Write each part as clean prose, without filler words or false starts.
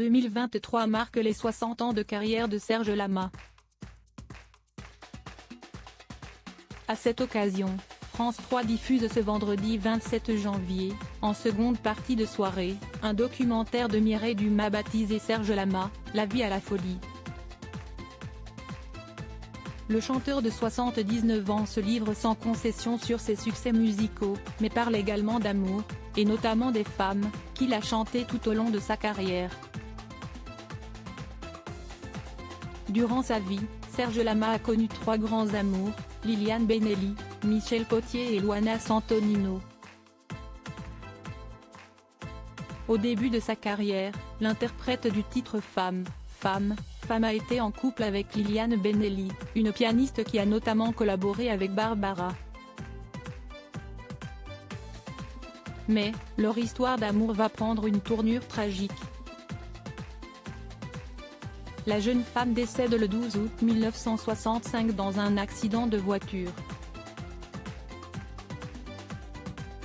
2023 marque les 60 ans de carrière de Serge Lama. À cette occasion, France 3 diffuse ce vendredi 27 janvier, en seconde partie de soirée, un documentaire de Mireille Dumas baptisé Serge Lama, La vie à la folie. Le chanteur de 79 ans se livre sans concession sur ses succès musicaux, mais parle également d'amour, et notamment des femmes, qu'il a chantées tout au long de sa carrière. Durant sa vie, Serge Lama a connu 3 grands amours, Liliane Benelli, Michel Potier et Luana Santonino. Au début de sa carrière, l'interprète du titre Femme a été en couple avec Liliane Benelli, une pianiste qui a notamment collaboré avec Barbara. Mais, leur histoire d'amour va prendre une tournure tragique. La jeune femme décède le 12 août 1965 dans un accident de voiture.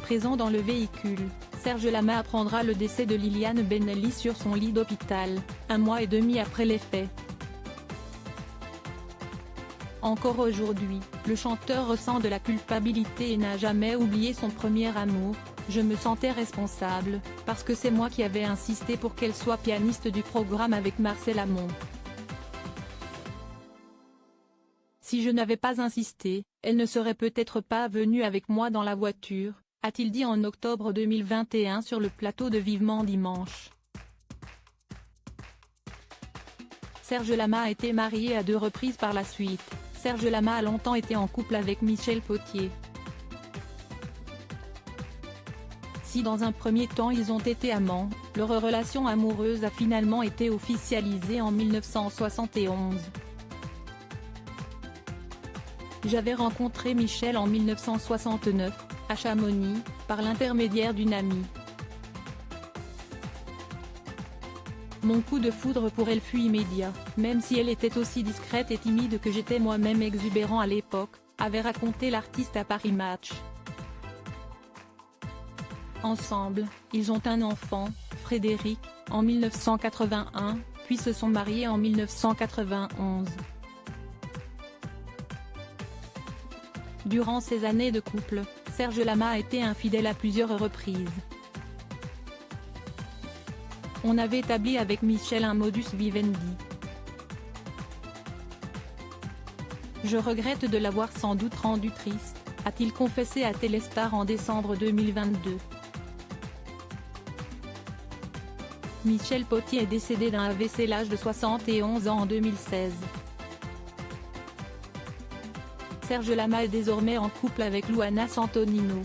Présent dans le véhicule, Serge Lama apprendra le décès de Liliane Benelli sur son lit d'hôpital, 1 mois et demi après les faits. Encore aujourd'hui, le chanteur ressent de la culpabilité et n'a jamais oublié son premier amour. Je me sentais responsable, parce que c'est moi qui avais insisté pour qu'elle soit pianiste du programme avec Marcel Amont. Si je n'avais pas insisté, elle ne serait peut-être pas venue avec moi dans la voiture, a-t-il dit en octobre 2021 sur le plateau de Vivement Dimanche. Serge Lama a été marié à 2 reprises par la suite. Serge Lama a longtemps été en couple avec Michel Potier. Si dans un premier temps ils ont été amants, leur relation amoureuse a finalement été officialisée en 1971. J'avais rencontré Michel en 1969, à Chamonix, par l'intermédiaire d'une amie. Mon coup de foudre pour elle fut immédiat, même si elle était aussi discrète et timide que j'étais moi-même exubérant à l'époque, avait raconté l'artiste à Paris Match. Ensemble, ils ont un enfant, Frédéric, en 1981, puis se sont mariés en 1991. Durant ces années de couple, Serge Lama a été infidèle à plusieurs reprises. On avait établi avec Michel un modus vivendi. Je regrette de l'avoir sans doute rendu triste, a-t-il confessé à Téléstar en décembre 2022. Michel Potier est décédé d'un AVC à l'âge de 71 ans en 2016. Serge Lama est désormais en couple avec Luana Santonino.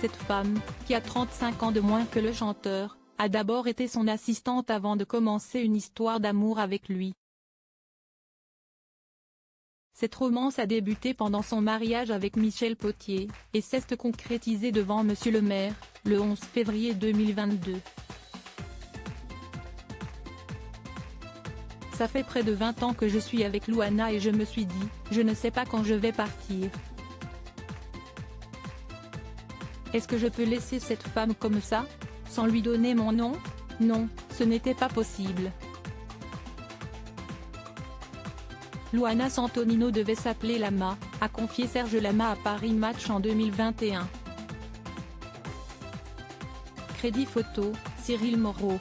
Cette femme, qui a 35 ans de moins que le chanteur, a d'abord été son assistante avant de commencer une histoire d'amour avec lui. Cette romance a débuté pendant son mariage avec Michel Potier, et s'est concrétisée devant Monsieur le maire, le 11 février 2022. Ça fait près de 20 ans que je suis avec Luana et je me suis dit, je ne sais pas quand je vais partir. Est-ce que je peux laisser cette femme comme ça, sans lui donner mon nom? Non, ce n'était pas possible. Luana Santonino devait s'appeler Lama, a confié Serge Lama à Paris Match en 2021. Crédit photo, Cyril Moreau.